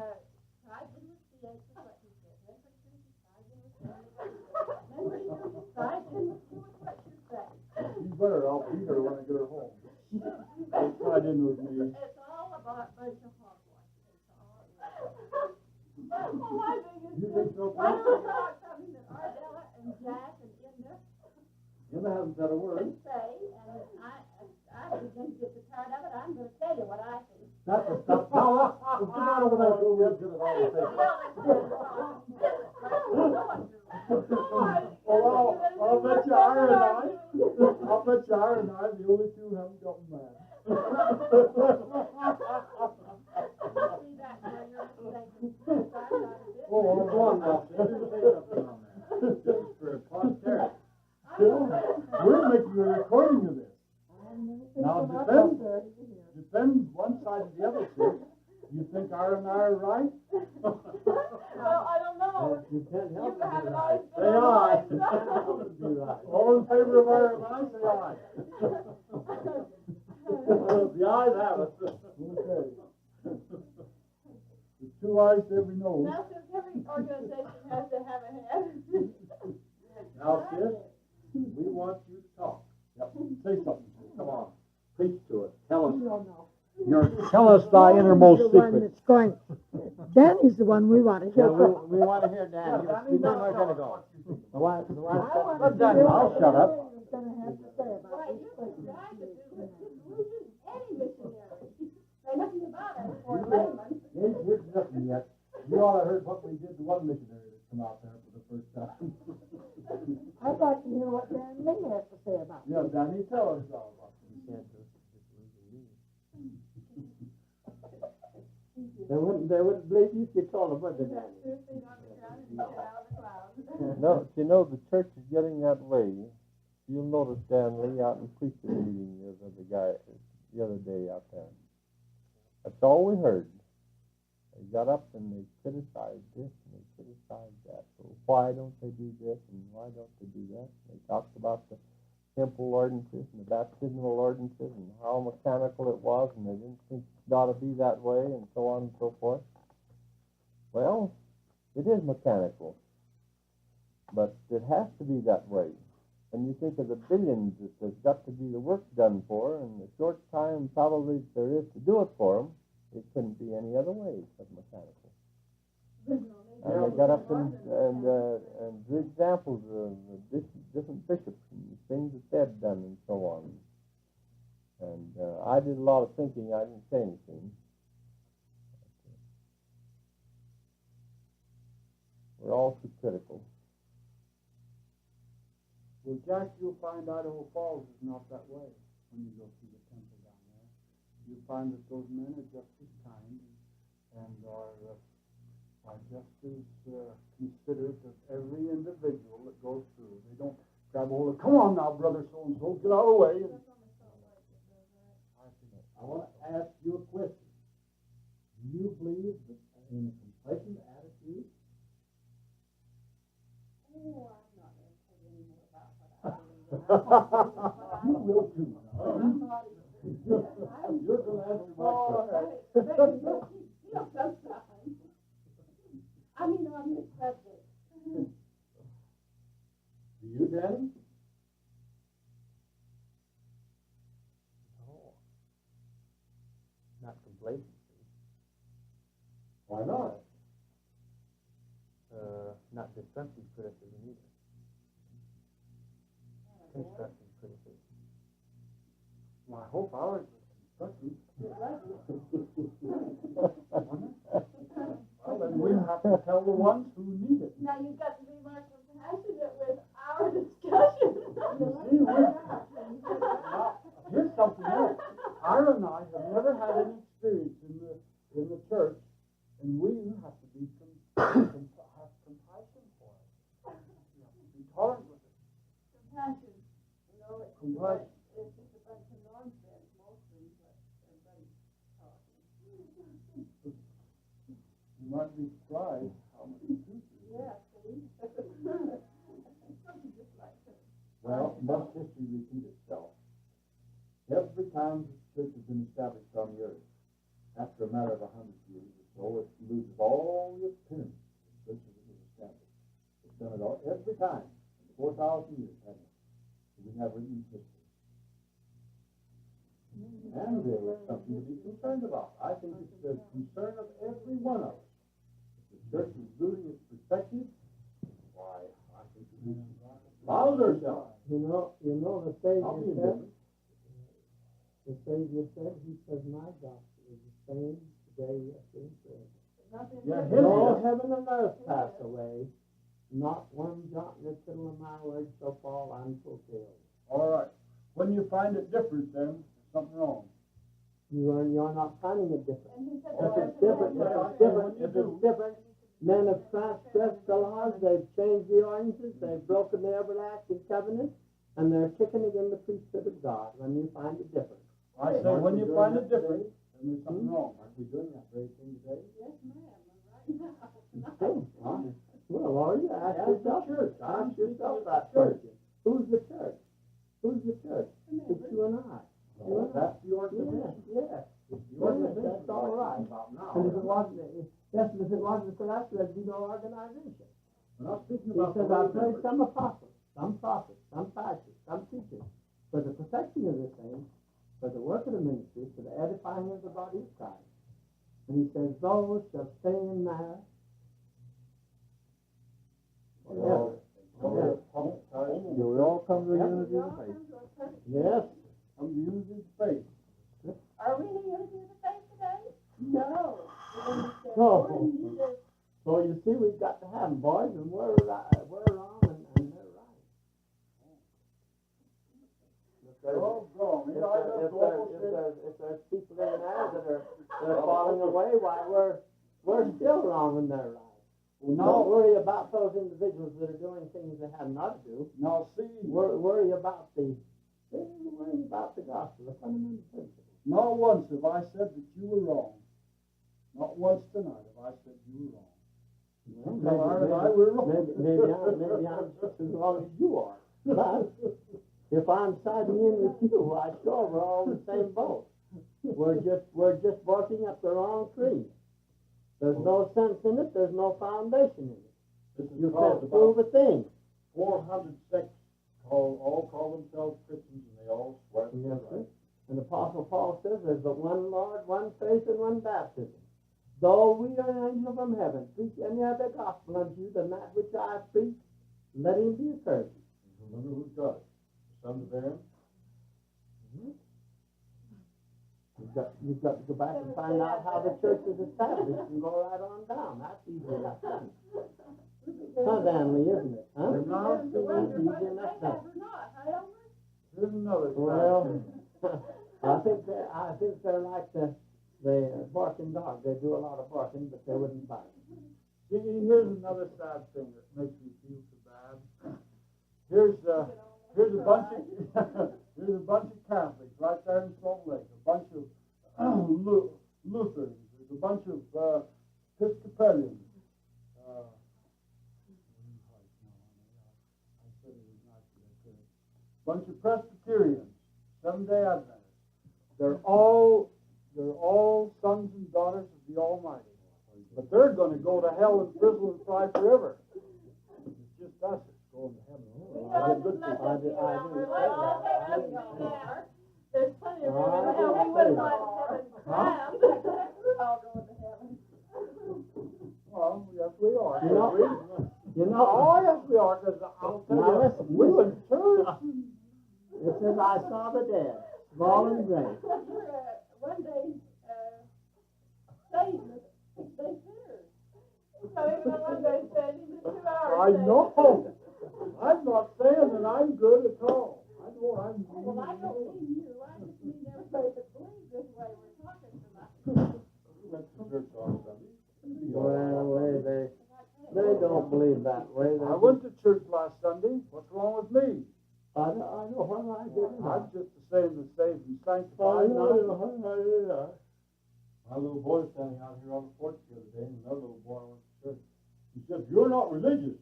tried to investigate what he said. Member Susie tried to investigate. Member Susie tried to investigate what you say. You better, I'll beat her when I get her home. Don't try it in with me. It's all about a bunch of hogwash. It's all about. Oh, my biggest You think so? why don't you talk something that Ardella and Jack and Inda Inna hasn't said a word. can say, and I begin to get tired of it. I'm going to tell you what I think. That's the stuff. Now, come on over there so we'll get it all the Well, I'll bet you Ira and I, the only two haven't gotten mad. Oh, go on now, say something on that. Just for posterity. We're making a recording of this. Now, depends one side or the other, sis. You think Ira and I are right? Well, I don't know. You can't help You it. haven't always been Say on aye. the right side. All in favor of Ira and I, say aye. The eyes have it. Okay. The two eyes to every nose. Now, since every organization has to have a head. Now, sis, we want you to talk. Yep. Say something. Come on, preach to us. Tell us. No, no. Tell us thy innermost The one secret. that's going. Danny's the one we want to hear from. We want to hear Danny. We know where we're going to go. The wife. I want Let to Danny, hear I'll what shut up. Danny's going to have to say about Why, this you question. tried to do with disillusion any missionary. Say nothing about it for a layman. You ain't heard nothing yet. You ought to heard what we did to one missionary that's come out there for the first time. I'd like to hear what Dan Lee has to say about Yeah, Danny, tell us all about this. They wouldn't believe you if you told them, would they, Danny? Seriously, on the ground and get out of the clouds. No, you know, the church is getting that way. You'll notice Dan Lee out in preacher meeting the other day out there. That's all we heard. They got up and they criticized this and they criticized that. So why don't they do this and why don't they do that? They talked about the temple ordinances and the baptismal ordinances and how mechanical it was, and they didn't think it ought to be that way, and so on and so forth. Well, it is mechanical, but it has to be that way. And you think of the billions that there's got to be the work done for, and the short time probably there is to do it for them, it couldn't be any other way but mechanical. And they got up and drew examples of different bishops and things that they'd done and so on. And I did a lot of thinking. I didn't say anything. We're all too critical. Well, Jack, you'll find Idaho Falls is not that way when you go through the temple down there. You'll find that those men are just as kind and are just as considerate of every individual that goes through. They don't grab a hold of, come on now, brother so-and-so, get out of the way. And I want to ask you a question. Do you believe in a complacent attitude? Oh, I'm not going to tell you anymore about what I believe in. You will too. You're going to answer my question. I mean, on this subject. Do you, Danny? Not complacency. Why not? Not destructive criticism either. Constructive criticism. Well, I hope ours is constructive. Well, then we'll have to tell the ones who need it. Now, you've got to be more compassionate with our discussion. You see, now, here's something else. Ira and I have never had any experience in the church, and we have to be have compassion for it. We have to be tolerant with it. Compassion. You know, Compassion. it's just a bunch of nonsense mostly, but everybody's talking. You might be surprised how much truth there is. Yeah, see? Something just like that. Well, must history repeat itself? Every time the church has been established on the earth, after a matter of 100 years or so, it loses all the appearance of the church as it was established. It's done it all every time, in 4,000 years, hasn't it? We have written history. And there is something to be concerned about. I think it's the concern of every one of us. If the church is losing its perspective, why, I think we should rouse ourselves. You know, the I'll Savior be said, indifferent. he says, my gospel is the same today, yesterday, and forever. Nothing Yeah, different. Though heaven and earth pass away, not one jot and a tittle of my word shall fall unfulfilled. All right. When you find it different, then there's something wrong. You're not finding it different. And he said, If it's different, men have transgressed the laws, they've changed the ordinances, they've broken the everlasting covenant, and they're kicking against the priesthood of God when you find it different. I say when you find it different, then there's something wrong. Aren't we doing that very thing today? Yes, ma'am, right now. Oh, huh? Well, Lord, you ask yourself, church. ask yourself that question. Who's the church? Who's the church? It's you and I. Well, that's the organization. Yes. It's the organization. That's all right. About now. And if it wasn't for us, there'd be no organization. We're not speaking He about says, the I've way placed some apostles, some prophets, some pastors, some teachers, for the perfecting of the saints, for the work of the ministry, for the edifying of the body of Christ. And he says, those shall stay in there forever. Do we all come to the unity of faith? Yes. Come to unity of faith. Are we in the unity of the faith today? No. Oh. So you see, we've got to have them, boys, and we're wrong and they're right. If there's people in there that are falling away, why we're still wrong and they're right. Don't worry about those individuals that are doing things they have not to do. Now see, Worry about the gospel, the fundamental principle. not once have I said that you were wrong. Not once tonight have I said you were wrong. Well, Ira and I were wrong. maybe I'm just as wrong as you are. But if I'm siding in with you, I sure we're all in the same boat. We're just barking up the wrong tree. There's no sense in it. There's no foundation in it. This is You called can't prove a thing. 400 sects all call themselves Christians, and they all swear to Yes, right. sir. And the Apostle Paul says there's but one Lord, one faith, and one baptism. Though we are an angel from heaven, preach any other gospel unto you than that which I preach, let him be accursed. Remember who's God? The Son of Aaron? You've got to go back and find out how the church is established and go right on down. That's easy enough done. Huh, Danley, isn't it? Huh? Now, It's easy enough done. here's another Well, I think they're like the barking dog. They do a lot of barking, but they wouldn't bite. See, here's another sad thing that makes me feel so bad. Here's a bunch of here's a bunch of Catholics right there in Salt Lake. A bunch of Lutherans. There's a bunch of Episcopalians. Bunch of Presbyterians, Seventh-day Adventists. They're all sons and daughters of the Almighty. But they're going to go to hell and prison and fry forever. It's just us that's going to heaven. There's plenty of room in hell. We wouldn't mind heaven crammed. We're all going to heaven. Well, yes, we are. You know, Oh, yes, we are, because I'll tell Now you, listen, we were church. it says, I saw the dead, Ball and Gray. One day, Satan, they sinners. So even on one day, Satan, even 2 hours. I know. I'm not saying that I'm good at all. I know I'm. Well, I don't mean you. I just mean everybody that believes this way we're talking tonight. We went to church on Sunday. Well, they don't believe that way. I went to church last Sunday. What's wrong with me? I know what I did. I'm just the same as saved and I sanctified. know. My little boy was standing out here on the porch the other day, and another little boy went to church. He said, "You're not religious.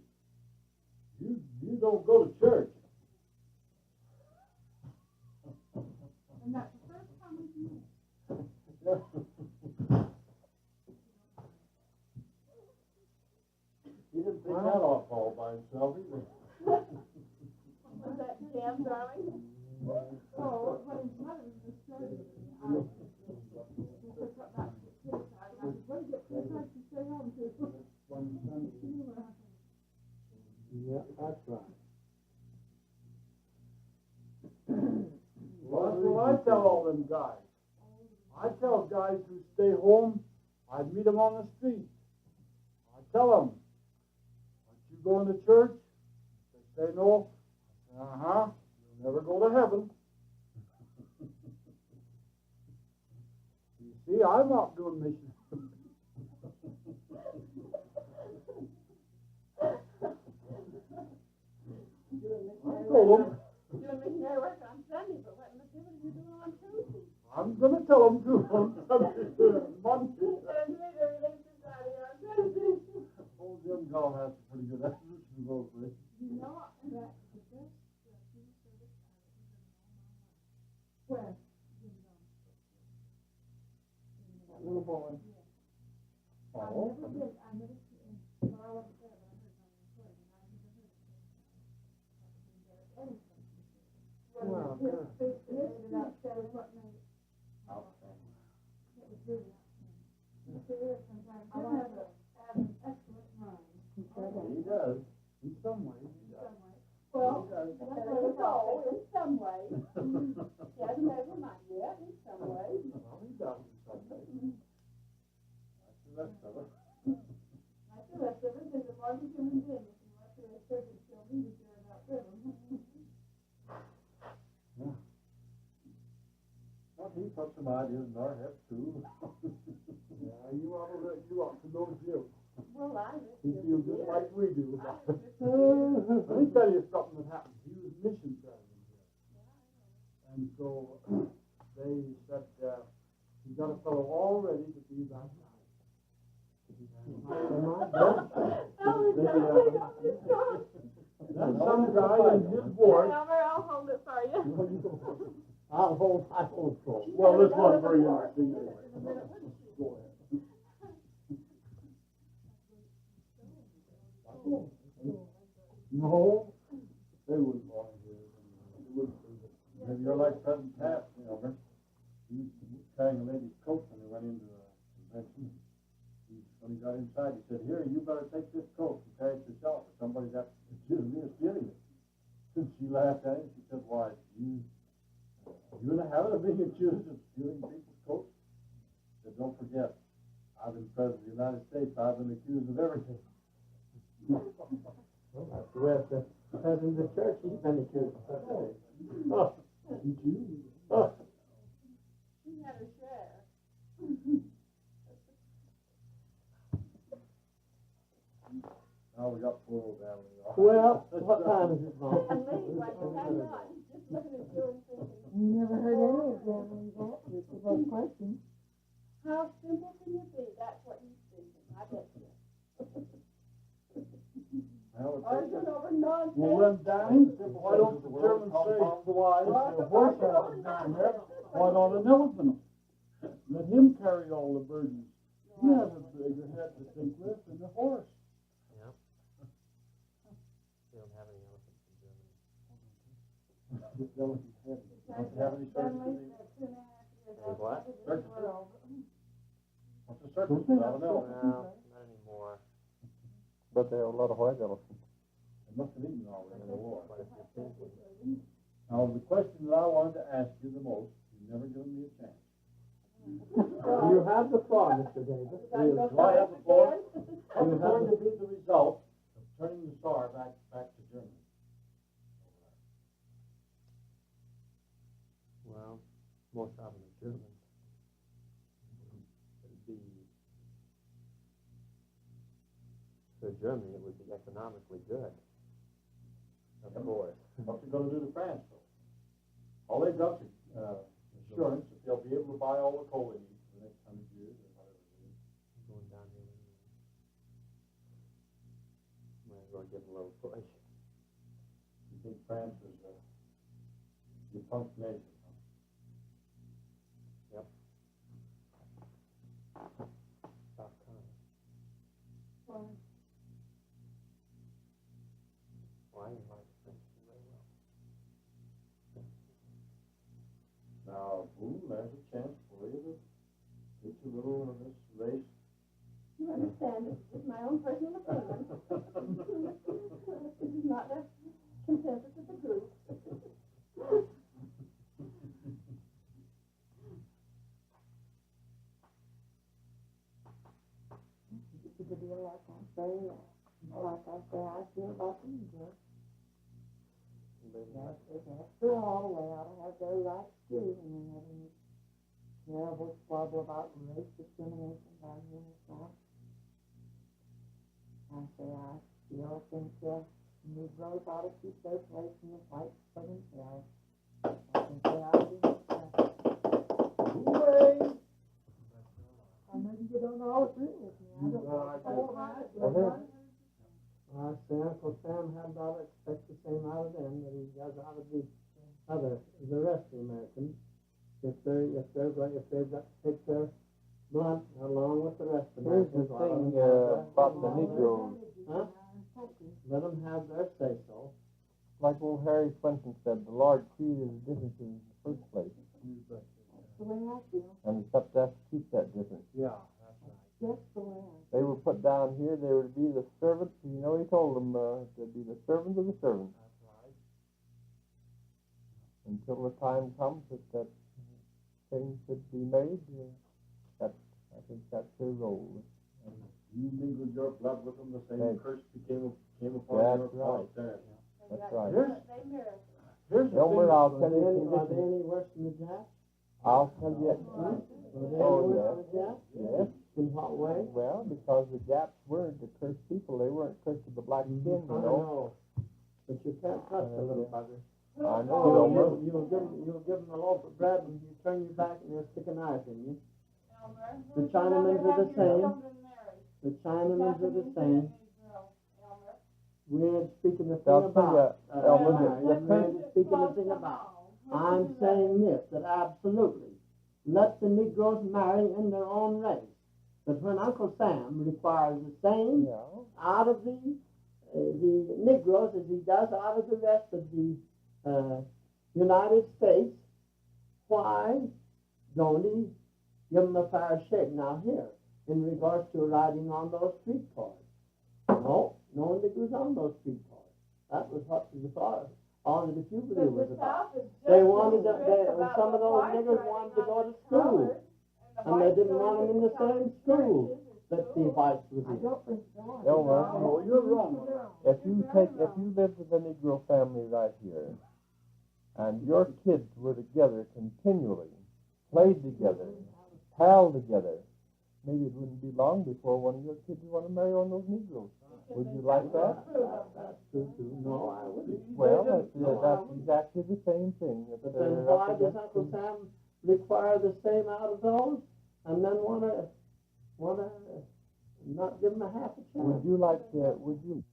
You don't go to church." And that's the first time we've met. He didn't take that off all by himself either. Was that Jim, darling? Oh, when his mother was just saying, I took up back to the kids, I said, "What do you get to stay home to?" Yeah, that's right. Well, that's what I tell all them guys. I tell guys who stay home, I'd meet them on the street. I tell them, "Aren't you going to church?" They say no. Uh-huh. You'll never go to heaven. You see, I'm not doing mission. I told them. Doing missionary work on Sunday, but what are you doing on Tuesday? I'm going to tell them to on Monday. Old Jim Gall has a pretty good attitude to those things. You know, that's the best service Where? That little boy. I never did, I never, well, I wasn't there, but I heard on the recording, and I never heard it. Well, It ended up saying what made it. It was really outstanding. It is sometimes. I have an excellent mind. He does. In some ways, he does. Well, He does. that's what it's all, in some ways. He hasn't made his mind yet, in some ways. Well, he does in some ways. That's the rest of it. Like the rest of us, there's a larger human being, if you want to, a certain skill, we would care about them. Yeah. Well, he puts some ideas in our heads, too. Yeah, you ought to know Jim. Well, I He feels just like we do. I Let me tell you something that happened. He was mission president here. And so they said, he got a fellow all ready to be baptized. Then some guy in his board. Elmer, I'll hold it for you. I hold full. Well, this wasn't very interesting anyway. Go ahead. No, they wouldn't volunteer. They wouldn't do it. Maybe you're like President Taft, Elmer. He was carrying a lady's coat when they went into the convention. When he got inside, he said, "Here, you better take this coat and carry it yourself, or somebody got accused me of stealing it." And she laughed at him. She said, "Why, you in the habit of being accused of stealing people's coats?" He said, "Don't forget, I've been president of the United States. I've been accused of everything." Well, that's the way the president of the church, he's been accused of such things. Oh, Me too. oh. She had her share. Now we got poor old Emily. Well, what time is it, Mom? And Lee, like, I'm not, just looking at you and thinking, Never heard any of them answers to that question. how simple can you be? That's what he's thinking, I bet you. Arguing over nonsense. Well, when down, why don't the Germans say the wise, the horse is down there, why not an elephant? Let him carry all the burdens. He has a bigger head to think with than the horse. Yeah. They don't have any elephants in Germany. This elephant's heavy. Don't you have any circuses? Any what? Circuses? What's the circus without an elephant? No, not anymore. But they have a lot of white elephants. They must have eaten already in the war. Quite a few things. Now, the question that I wanted to ask you the most, you never given me a chance. You have the floor, Mr. Davis. Do I have the floor? What's going to be the result of turning the Tsar back to Germany? Well, most of them are Germans. It'd be, for Germany, it would be economically good. Of course. What's it going to do to France, though? All they've got is assurance that they'll be able to buy all the coal they need for the next 100 years or whatever it is. Going down here anyway. Might as well give them a little push. You think France is a defunct nation? Yep. Stop coming. Well, Well, I didn't like the French very well. Now, Boone, there's a chance for you to get you a little in this race. you understand, it's my own personal opinion. This is not the consensus of the group. It's a deal like I say, I feel about the Negro. After all, they ought to have their rights too, and then having this terrible squabble about race discrimination down here in the South. I still think Negroes ought to keep their place in the fight for themselves. I think they ought to be respected. Maybe you don't all agree with me. I don't know. I say Uncle Sam had ought to expect the same out of them that he does out of the rest of the Americans. If they've got to take their blunt along with the rest of the Here's the Americans. thing about the Negroes. Huh? Let them have their say-so. Like old Harry Clinton said, the Lord created the differences in the first place. That's the way I feel. And it's up to us to keep that difference. Yeah, that's right. That's the way I They were put down here, they were to be the servants, you know, he told them to be the servants of the servants. That's right. Until the time comes that things should be made, I think that's their role. And you mingled your blood with them, the same That's- curse came upon That's your right. posterity. That's right. They mirror. Here's the Elmer, thing. I'll Are tell they you, any worse than the Japs? I'll tell you, Are they Oh, any yeah. worse than the Japs? yes, In what way? well, because the Japs weren't the cursed people, they weren't cursed to the black skin, you I know. know. But you can't trust the little buggers. I know, Elmer. You'll give them a loaf of bread and you turn your back and they'll stick a knife in you. Elmer, The Chinamans are the same. The Chinamans are the same. We ain't speaking the thing I'll tell about. you, Elmer, we ain't speaking the thing about. I'm saying this, that absolutely, let the Negroes marry in their own race. But when Uncle Sam requires the same Yeah. out of the Negroes as he does out of the rest of the United States, why don't he give them a fair shake? Now here, in regards to riding on those streetcars, no Negroes on those streetcars. That was what all of the puberty was about. They wanted some of those niggers wanted to go to school, and they didn't want them in the same school that the whites was in. Elmer, Oh, you're wrong. if you lived with a Negro family right here, and your kids were together continually, played together, palled together, maybe it wouldn't be long before one of your kids would want to marry one of those Negroes. Would you like that? That's true too. No, I wouldn't. Well, that's exactly the same thing. If But they're then up why does against Uncle them. Sam require the same out of those, and then wanna not give them a half a chance? Would you like to? Would you?